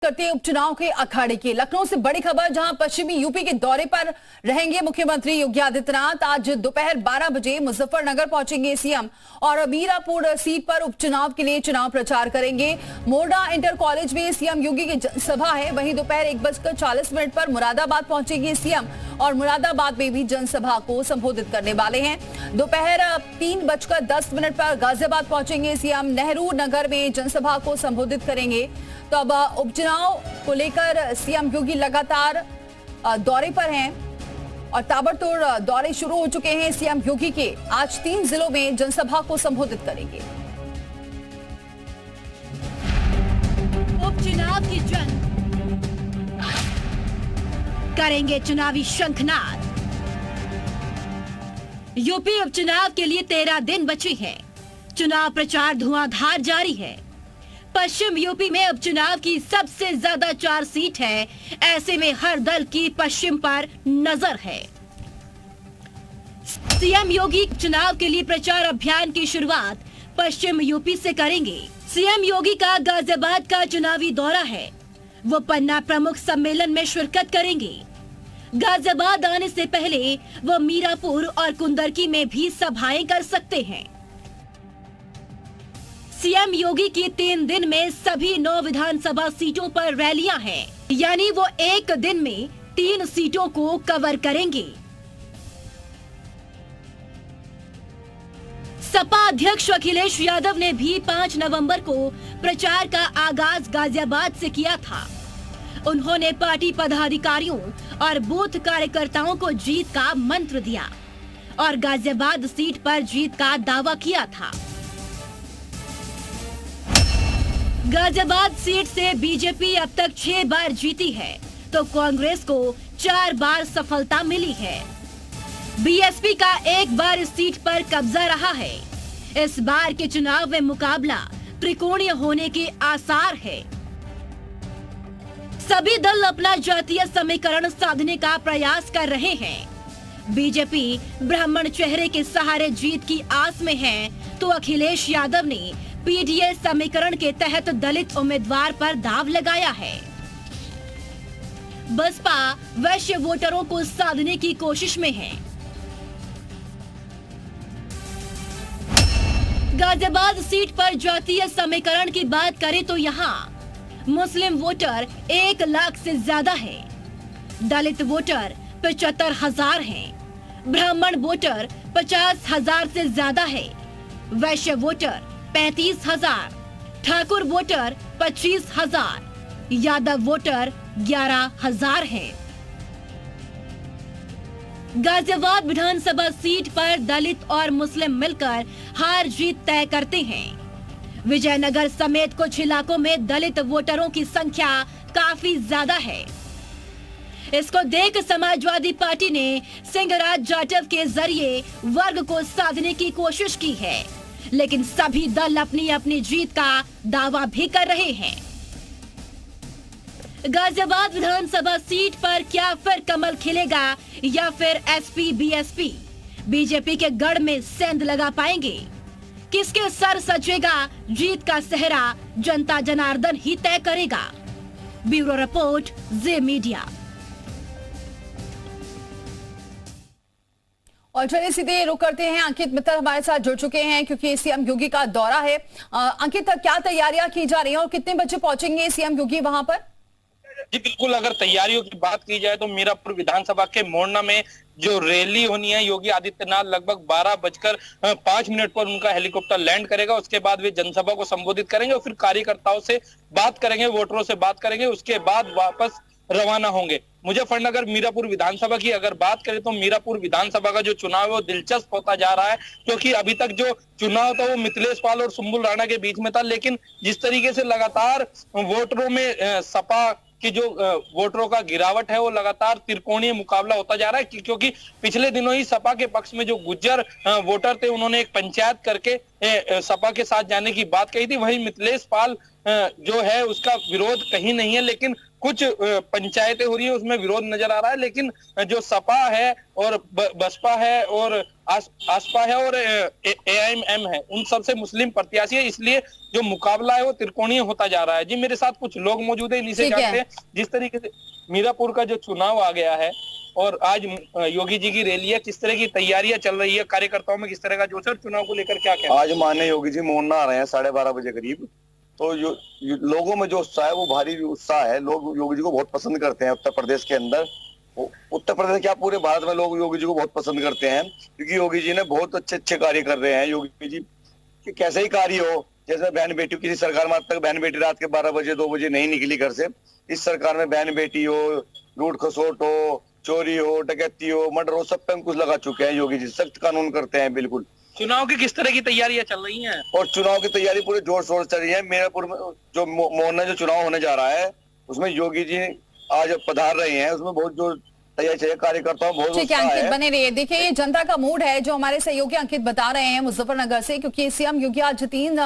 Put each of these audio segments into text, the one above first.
करते हैं उपचुनाव के अखाड़े की। लखनऊ से बड़ी खबर, जहां पश्चिमी यूपी के दौरे पर रहेंगे मुख्यमंत्री योगी आदित्यनाथ। आज दोपहर 12 बजे मुजफ्फरनगर पहुंचेंगे सीएम और मीरापुर सीट पर उपचुनाव के लिए चुनाव प्रचार करेंगे। मोरडा इंटर कॉलेज में सीएम योगी की सभा है। वहीं दोपहर 1:40 पर मुरादाबाद पहुंचेंगे सीएम और मुरादाबाद में भी जनसभा को संबोधित करने वाले हैं। दोपहर 3:10 पर गाजियाबाद पहुंचेंगे सीएम। नेहरू नगर में जनसभा को संबोधित करेंगे। तो अब उपचुनाव को लेकर सीएम योगी लगातार दौरे पर हैं और ताबड़तोड़ दौरे शुरू हो चुके हैं सीएम योगी के। आज 3 जिलों में जनसभा को संबोधित करेंगे। उपचुनाव की जंग करेंगे चुनावी शंखनाद। यूपी उपचुनाव के लिए 13 दिन बचे हैं। चुनाव प्रचार धुआंधार जारी है। पश्चिम यूपी में उपचुनाव की सबसे ज्यादा 4 सीट है। ऐसे में हर दल की पश्चिम पर नजर है। सीएम योगी चुनाव के लिए प्रचार अभियान की शुरुआत पश्चिम यूपी से करेंगे। सीएम योगी का गाजियाबाद का चुनावी दौरा है। वो पन्ना प्रमुख सम्मेलन में शिरकत करेंगे। गाजियाबाद आने से पहले वो मीरापुर और कुंदरकी में भी सभाएं कर सकते हैं। सीएम योगी की 3 दिन में सभी 9 विधानसभा सीटों पर रैलियां हैं, यानी वो एक दिन में 3 सीटों को कवर करेंगे। सपा अध्यक्ष अखिलेश यादव ने भी 5 नवंबर को प्रचार का आगाज गाजियाबाद से किया था। उन्होंने पार्टी पदाधिकारियों और बूथ कार्यकर्ताओं को जीत का मंत्र दिया और गाजियाबाद सीट पर जीत का दावा किया था। गाजियाबाद सीट से बीजेपी अब तक 6 बार जीती है, तो कांग्रेस को 4 बार सफलता मिली है। बीएसपी का 1 बार इस सीट पर कब्जा रहा है। इस बार के चुनाव में मुकाबला त्रिकोणीय होने के आसार है। सभी दल अपना जातीय समीकरण साधने का प्रयास कर रहे हैं। बीजेपी ब्राह्मण चेहरे के सहारे जीत की आस में है, तो अखिलेश यादव ने पीडीए समीकरण के तहत दलित उम्मीदवार पर दाव लगाया है। बसपा वैश्य वोटरों को साधने की कोशिश में है। गाजियाबाद सीट पर जातीय समीकरण की बात करें तो यहाँ मुस्लिम वोटर 1 लाख से ज्यादा है। दलित वोटर 75,000 हैं। ब्राह्मण वोटर 50,000 से ज्यादा है। वैश्य voter 35,000, Thakur voter 25,000, Yadav voter 11,000 है। गाजियाबाद विधानसभा सीट पर दलित और मुस्लिम मिलकर हार जीत तय करते हैं। विजयनगर समेत कुछ इलाकों में दलित वोटरों की संख्या काफी ज्यादा है। इसको देख समाजवादी पार्टी ने सिंहराज जाटव के जरिए वर्ग को साधने की कोशिश की है, लेकिन सभी दल अपनी अपनी जीत का दावा भी कर रहे हैं। गाजियाबाद विधानसभा सीट पर क्या फिर कमल खिलेगा या फिर एसपी बीएसपी बीजेपी के गढ़ में सेंध लगा पाएंगे? किसके सर सजेगा जीत का सेहरा जनता जनार्दन ही तय करेगा। ब्यूरो रिपोर्ट, जे मीडिया। और चलिए सीधे रुक करते हैं। अंकित मित्तल हमारे साथ जुड़ चुके हैं क्योंकि सीएम योगी का दौरा है। अंकित, क्या तैयारियां की जा रही हैं और कितने बजे पहुंचेंगे सीएम योगी वहां पर? जी बिल्कुल, अगर तैयारियों की बात की जाए तो मीरापुर विधानसभा के मोरना में जो रैली होनी है, योगी आदित्यनाथ लगभग 12:05 पर उनका हेलीकॉप्टर लैंड करेगा। उसके बाद वे जनसभा को संबोधित करेंगे और फिर कार्यकर्ताओं से बात करेंगे, वोटरों से बात करेंगे। उसके बाद वापस रवाना होंगे। मुजफ्फरनगर मीरापुर विधानसभा की अगर बात करें तो मीरापुर विधानसभा का जो चुनाव है वो दिलचस्प होता जा रहा है, क्योंकि अभी तक जो चुनाव था वो मिथिलेश पाल और सुम्बुल राणा के बीच में था। लेकिन जिस तरीके से लगातार वोटरों में सपा कि जो वोटरों का गिरावट है वो लगातार त्रिकोणीय मुकाबला होता जा रहा है, क्योंकि पिछले दिनों ही सपा के पक्ष में जो गुज्जर वोटर थे उन्होंने एक पंचायत करके सपा के साथ जाने की बात कही थी। वहीं मिथिलेश पाल जो है उसका विरोध कहीं नहीं है, लेकिन कुछ पंचायतें हो रही है उसमें विरोध नजर आ रहा है। लेकिन जो सपा है और बसपा है और आसपा है और एआईएमएम है, उन सबसे मुस्लिम प्रत्याशी है, इसलिए जो मुकाबला है वो त्रिकोणीय होता जा रहा है। जी मेरे साथ कुछ लोग मौजूद है, इन्हीं से जानते हैं जिस तरीके से मीरापुर का जो चुनाव आ गया है और आज योगी जी की रैली है, किस तरह की तैयारियां चल रही है, कार्यकर्ताओं में किस तरह का जोश है, चुनाव को लेकर क्या कहना? आज माननीय योगी जी मोड़ना आ रहे हैं 12:30 बजे करीब, तो लोगों में जो उत्साह है वो भारी उत्साह है। लोग योगी जी को बहुत पसंद करते हैं उत्तर प्रदेश के अंदर। उत्तर प्रदेश क्या पूरे भारत में लोग योगी जी को बहुत पसंद करते हैं, क्योंकि योगी जी ने बहुत अच्छे कार्य कर रहे हैं। योगी जी कि कैसे ही कार्य हो, जैसे बहन बेटी, किसी सरकार में आज तक बहन बेटी रात के 12 बजे 2 बजे नहीं निकली घर से। इस सरकार में बहन बेटी हो, लूट खसोट हो, चोरी हो, डकैती हो, मर्डर हो, सब पे अंकुश लगा चुके हैं योगी जी। सख्त कानून करते हैं बिल्कुल। चुनाव की किस तरह की तैयारियां चल रही हैं? और चुनाव की तैयारी पूरे जोर शोर से चल रही है। मीरापुर में जो मोहना जो चुनाव होने जा रहा है उसमें योगी जी आज पधार रहे हैं, उसमें बहुत जोर तैयारी चाहिए। कार्यकर्ताओं बहुत ठीक है, अंकित बने रहिए। देखिए ये जनता का मूड है जो हमारे सहयोगी अंकित बता रहे हैं मुजफ्फरनगर से, क्योंकि सीएम योगी आज 3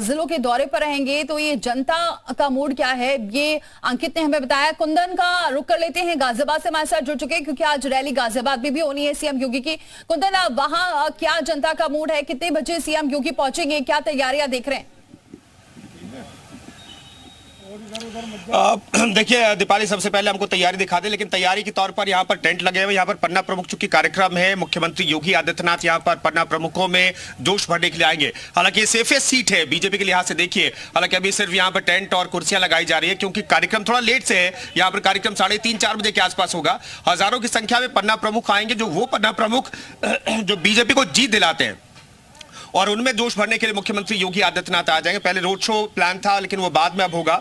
जिलों के दौरे पर रहेंगे, तो ये जनता का मूड क्या है ये अंकित ने हमें बताया। कुंदन का रुख कर लेते हैं, गाजियाबाद से हमारे साथ जुड़ चुके हैं क्योंकि आज रैली गाजियाबाद में भी होनी है सीएम योगी की। कुंदन, वहां क्या जनता का मूड है, कितने बजे सीएम योगी पहुंचेंगे, क्या तैयारियां देख रहे हैं? देखिए दीपाली, सबसे पहले हमको तैयारी दिखा दे, लेकिन तैयारी के तौर पर यहाँ पर टेंट लगे हुए। यहाँ पर पन्ना प्रमुख चूंकि कार्यक्रम है, मुख्यमंत्री योगी आदित्यनाथ यहाँ पर पन्ना प्रमुखों में जोश भरने के लिए आएंगे। हालांकि ये सेफेस्ट सीट है बीजेपी के लिहाज से। देखिए हालांकि अभी सिर्फ यहाँ पर टेंट और कुर्सियां लगाई जा रही है क्योंकि कार्यक्रम थोड़ा लेट से है। यहाँ पर कार्यक्रम 3:30-4 बजे के आसपास होगा। हजारों की संख्या में पन्ना प्रमुख आएंगे, जो वो पन्ना प्रमुख जो बीजेपी को जीत दिलाते हैं, और उनमें जोश भरने के लिए मुख्यमंत्री योगी आदित्यनाथ आ जाएंगे। पहले रोड शो प्लान था लेकिन वो बाद में अब होगा,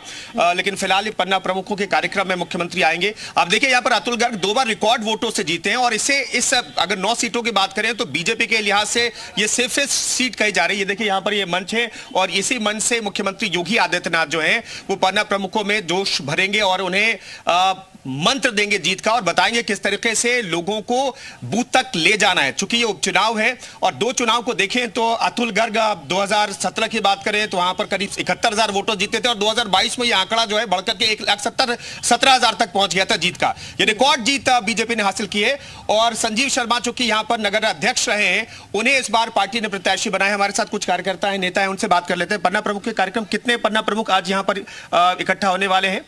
लेकिन फिलहाल पन्ना प्रमुखों के कार्यक्रम में मुख्यमंत्री आएंगे। अब देखिए यहाँ पर अतुल गर्ग 2 बार रिकॉर्ड वोटों से जीते हैं और इस अगर 9 सीटों की बात करें तो बीजेपी के लिहाज से ये सेफेस्ट सीट कही जा रही है। देखिए यहाँ पर ये मंच है और इसी मंच से मुख्यमंत्री योगी आदित्यनाथ जो है वो पन्ना प्रमुखों में जोश भरेंगे और उन्हें मंत्र देंगे जीत का और बताएंगे किस तरीके से लोगों को बूथ तक ले जाना है। चूंकि ये उपचुनाव है और 2 चुनाव को देखें तो अतुल गर्ग 2017 की बात करें तो वहां पर करीब 71,000 वोटों जीते थे और 2022 में ये आंकड़ा जो है बढ़कर के 1,17,000 तक पहुंच गया था जीत का। ये रिकॉर्ड जीत बीजेपी ने हासिल की है और संजीव शर्मा चूंकि यहां पर नगर अध्यक्ष रहे हैं, उन्हें इस बार पार्टी ने प्रत्याशी बनाया। हमारे साथ कुछ कार्यकर्ता है, नेता है, उनसे बात कर लेते हैं। पन्ना प्रमुख के कार्यक्रम, कितने पन्ना प्रमुख आज यहाँ पर इकट्ठा होने वाले हैं?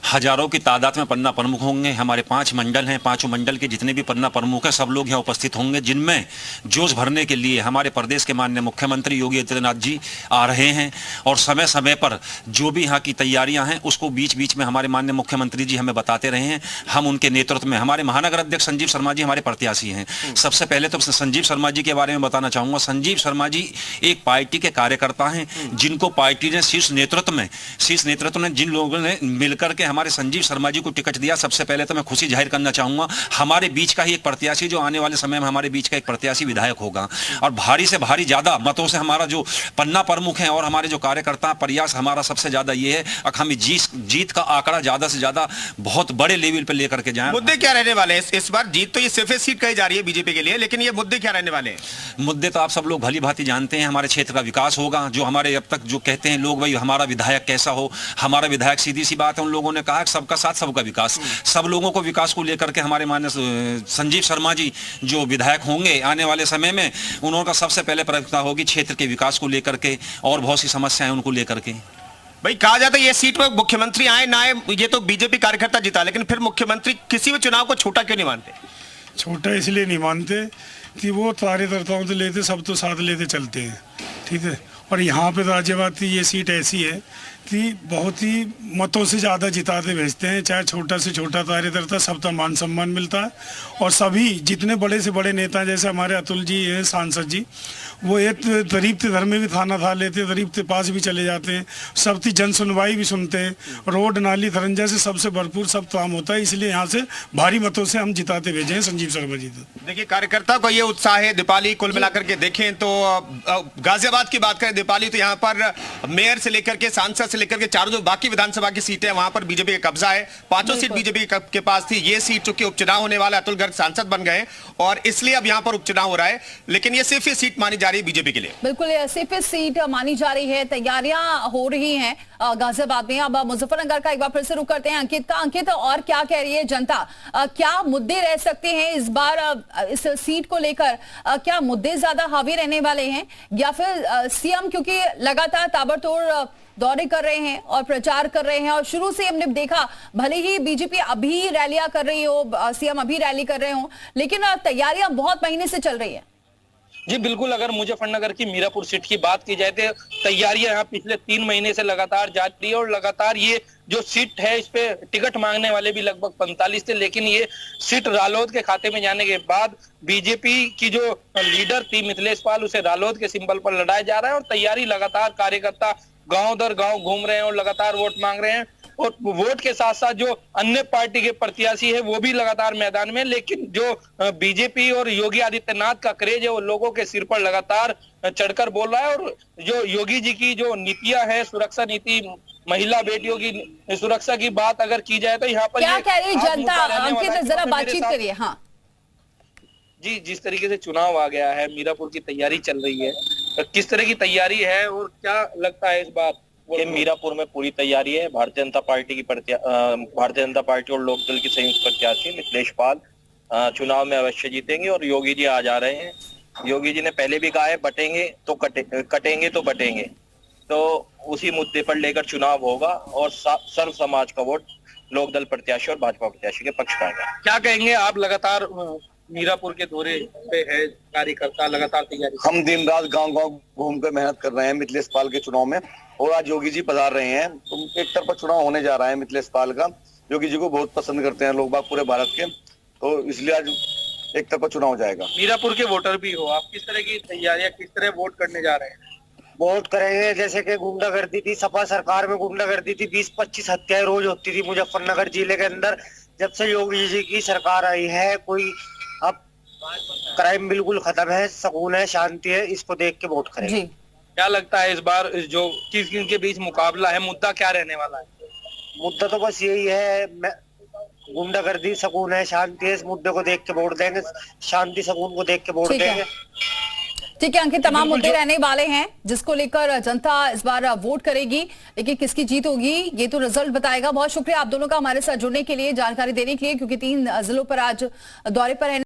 हजारों की तादाद में पन्ना प्रमुख होंगे। हमारे 5 मंडल हैं, 5 मंडल के जितने भी पन्ना प्रमुख हैं सब लोग यहाँ उपस्थित होंगे, जिनमें जोश भरने के लिए हमारे प्रदेश के माननीय मुख्यमंत्री योगी आदित्यनाथ जी आ रहे हैं और समय समय पर जो भी यहाँ की तैयारियां हैं उसको बीच बीच में हमारे माननीय मुख्यमंत्री जी हमें बताते रहे हैं। हम उनके नेतृत्व में, हमारे महानगर अध्यक्ष संजीव शर्मा जी हमारे प्रत्याशी हैं। सबसे पहले तो संजीव शर्मा जी के बारे में बताना चाहूंगा। संजीव शर्मा जी एक पार्टी के कार्यकर्ता हैं जिनको पार्टी ने शीर्ष नेतृत्व ने जिन लोगों ने मिलकर के हमारे संजीव शर्मा जी को टिकट दिया, सबसे पहले तो मैं खुशी जाहिर करना चाहूंगा। हमारे बीच का ही एक प्रत्याशी जो आने वाले समय में हमारे बीच का एक प्रत्याशी विधायक होगा और भारी से भारी ज्यादा मतों से हमारा जो पन्ना प्रमुख है और हमारे जो कार्यकर्ता प्रयास हमारा सबसे ज्यादा ये है हम जीत का आंकड़ा ज्यादा से ज्यादा बहुत बड़े लेवल पर लेकर के जाएं। मुद्दे क्या रहने वाले हैं इस बार? जीत तो ये सेफेस्ट सीट कही जा रही है बीजेपी के लिए, लेकिन ये मुद्दे क्या रहने वाले हैं? मुद्दे तो आप सब लोग भली भांति जानते हैं। हमारे क्षेत्र का विकास होगा। जो हमारे अब तक जो कहते हैं लोग, भाई हमारा विधायक कैसा हो, हमारा विधायक, सीधी सी बात है, उन लोगों ने कहा सबका साथ सबका विकास। सब लोगों को विकास को लेकर के हमारे माननीय संजीव शर्मा जी जो विधायक होंगे आने वाले समय में, उन्होंने सबसे पहले प्राथमिकता होगी क्षेत्र के विकास को लेकर के और बहुत सी समस्याएं उनको लेकर के। भाई कहा जाता है ये सीट पर मुख्यमंत्री आए ना आए, ये तो बीजेपी कार्यकर्ता जीता, लेकिन फिर मुख्यमंत्री किसी भी चुनाव को छोटा क्यों नहीं मानते? छोटा इसलिए नहीं मानते कि वो कार्यकर्ताओं से लेते, सब तो साथ लेते चलते हैं, ठीक है। और यहाँ पे गाजियाबाद की ये सीट ऐसी है कि बहुत ही मतों से ज़्यादा जिताते भेजते हैं, चाहे छोटा से छोटा कार्यकर्ता, सबका मान सम्मान मिलता है। और सभी जितने बड़े से बड़े नेता जैसे हमारे अतुल जी हैं, सांसद जी, वो एक गरीब के घर में भी खाना खा लेते हैं, गरीब के पास भी चले जाते हैं, सबकी जन सुनवाई भी सुनते हैं, रोड नाली खरंजा से सबसे भरपूर सब काम होता है। इसलिए यहाँ से भारी मतों से हम जिताते भेजे हैं संजीव शर्मा जी। तो देखिए कार्यकर्ता को ये उत्साह है। दीपाली, कुल मिलाकर के देखें तो गाजियाबाद की बात करें दीपाली, तो यहाँ पर मेयर से लेकर के सांसद से लेकर के चारों जो बाकी विधानसभा की सीटें हैं वहां पर बीजेपी का कब्जा है। पांचों सीट बीजेपी के पास थी। ये सीट चूंकि उपचुनाव होने वाला, अतुल गर्ग सांसद बन गए और इसलिए अब यहां पर उपचुनाव हो रहा है, लेकिन ये सिर्फ ये सीट मानी जा रही है बीजेपी के लिए। बिल्कुल सिर्फ सीट मानी जा रही है। तैयारियां हो रही हैं गाजियाबाद में। अब मुजफ्फरनगर का एक बार फिर से रुख करते हैं अंकित का। अंकित, और क्या कह रही है जनता? क्या मुद्दे रह सकते हैं इस बार इस सीट को लेकर? क्या मुद्दे ज्यादा हावी रहने वाले हैं या फिर सीएम क्योंकि लगातार ताबड़तोड़ दौरे कर रहे हैं और प्रचार कर रहे हैं और शुरू से हमने देखा भले ही बीजेपी अभी रैलियां कर रही हो, सीएम अभी रैली कर रहे हो, लेकिन तैयारियां बहुत महीने से चल रही है। जी बिल्कुल, अगर मुजफ्फरनगर की मीरापुर सीट की बात की जाए तो तैयारियां यहाँ पिछले 3 महीने से लगातार जारी है और लगातार ये जो सीट है इस पे टिकट मांगने वाले भी लगभग 45 थे, लेकिन ये सीट रालोद के खाते में जाने के बाद बीजेपी की जो लीडर थी मिथिलेश पाल, उसे रालोद के सिंबल पर लड़ाया जा रहा है और तैयारी लगातार कार्यकर्ता गांव दर गांव घूम रहे हैं और लगातार वोट मांग रहे हैं और वोट के साथ साथ जो अन्य पार्टी के प्रत्याशी है वो भी लगातार मैदान में। लेकिन जो बीजेपी और योगी आदित्यनाथ का क्रेज है वो लोगों के सिर पर लगातार चढ़कर बोल रहा है और जो योगी जी की जो नीतियां है, सुरक्षा नीति, महिला बेटियों की सुरक्षा की बात अगर की जाए तो यहाँ पर क्या कह रही जनता? अंकित जरा बातचीत करिए। हाँ जी, जिस तरीके से चुनाव आ गया है, मीरापुर की तैयारी चल रही है, किस तरह की तैयारी है और क्या लगता है इस बार? ये मीरापुर में पूरी तैयारी है। भारतीय जनता पार्टी और लोकदल की संयुक्त प्रत्याशी मिथिलेश पाल चुनाव में अवश्य जीतेंगे और योगी जी आ जा रहे हैं। योगी जी ने पहले भी कहा है बटेंगे तो कटेंगे तो बटेंगे, तो उसी मुद्दे पर लेकर चुनाव होगा और सर्व समाज का वोट लोकदल प्रत्याशी और भाजपा प्रत्याशी के पक्ष का है। क्या कहेंगे आप? लगातार मीरापुर के दौरे पे है कार्यकर्ता, लगातार तैयारी। हम दिन रात गांव गांव घूमकर मेहनत कर रहे हैं मिथिलेश पाल के चुनाव में और आज योगी जी पधार रहे हैं। तो एक तरफा चुनाव होने जा रहा है मिथिलेश पाल का। योगी जी को बहुत पसंद करते हैं लोग बाग पूरे भारत के, तो इसलिए आज एक तरफा चुनाव हो जाएगा। मीरापुर के वोटर भी हो आप, किस तरह की तैयारियां, किस तरह वोट करने जा रहे हैं? वोट करेंगे जैसे कि गुंडागर्दी थी, सपा सरकार में गुंडागर्दी थी, 20-25 हत्याएं रोज होती थी मुजफ्फरनगर जिले के अंदर। जब से योगी जी की सरकार आई है कोई अब क्राइम बिल्कुल खत्म है, सुकून है, शांति है। इसको देख के वोट करेंगे। क्या लगता है इस बार जो किस के बीच मुकाबला है, मुद्दा क्या रहने वाला है? मुद्दा तो बस यही है, गुंडागर्दी, सुकून है, शांति है। इस मुद्दे को देख के वोट देंगे, शांति सुकून को देख के वोट देंगे। ठीक है अंकित, तमाम मुद्दे रहने वाले हैं जिसको लेकर जनता इस बार वोट करेगी, लेकिन किसकी जीत होगी ये तो रिजल्ट बताएगा। बहुत शुक्रिया आप दोनों का हमारे साथ जुड़ने के लिए, जानकारी देने के लिए, क्योंकि 3 जिलों पर आज दौरे पर है।